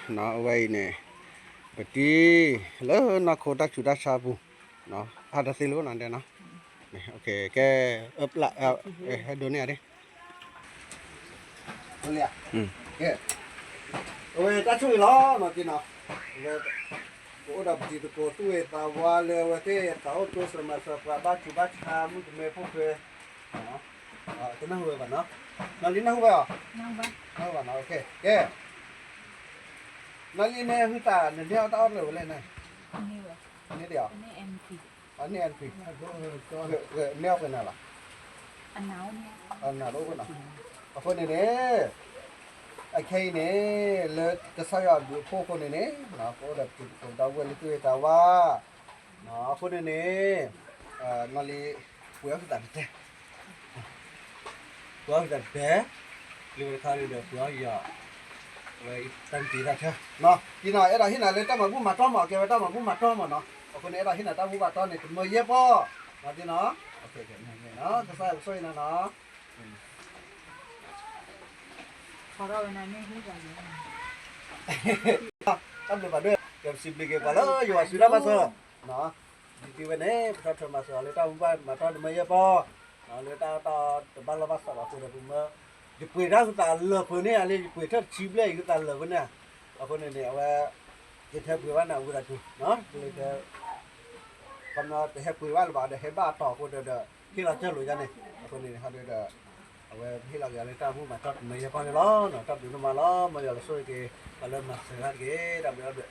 nó vậy nè bởi vì lỡ nó khô đắc chủ đắc sa bu nó ada xin luôn anh đây nó ok cái ấp lại hai đứa này đi cái ôi ta chui nó thì nó cô đập chỉ được cô tuổi tao qua lừa thế tao tôi xem mà sao ba chủ đắc sa mu tụi mày phụ về nó tụi nó hồi vào nó lính nó hồi vào nó vào nó ok cái nó đi nè hư tả nè đeo tao rồi lên này nè đeo anh này anh phi neo cái nào là anh nào đâu cái nào ở phần này nèไอ้ใครเนี่ยเลยจะใส่เอาดูพวกคนนี้เนาะพวกแบบคนดาวเวลิตุยตาว่าเนาะคนนี้งอลีปัวสุดแต่ปัวสุดแต่เรื่องข้าวเรื่องปัวอย่าไว้ตั้งตีได้ใช่เนาะที่ไหนอะไรที่ไหนเลยต้องมาพูดมาต้อมหมอแกไปต้องมาพูดมาต้อมหมอเนาะคนนี้อะไรที่ไหนต้องพูดมาต้อมเนี่ยมือเย็บป่ะมาที่เนาะโอเคเนาะจะใส่ช่วยนะเนาะทำเลยมาด้วยเก็บสิบปีเก็บมาเลยอยู่สุดามาเสอเนาะดีวันนี้พอทำมาเสอเลยตาบุ้งบ้านมาตอนไม่เยอะพอเนาะเลยตาตอนบ้านเราบ้านสาวคนเดียวมาจะคุยได้ก็ตาเลือกคนนี้อะไรจะคุยถ้าชิมเลยก็ตาเลือกคนนี้เอาคนนี้เนี่ยว่าจะแทบคุยว่าหน้าอุดรถูเนาะเลยจะกำลังจะแทบคุยว่าหรือเปล่าเดี๋ยวให้บ้าต่อคนเดียวที่เราเจอหรือยังเนี่ยคนนี้เขาเดี๋ยวเอาไว้ที่เราอยากเลยตาผู้มาตัดไม่ใช่พอเนี่ยล้อเนาะตัดอยู่ตรงมาล้อมาอยากช่วยกี่มาเริ่มมาเสร็จแล้วกี่ทำเดี๋ยว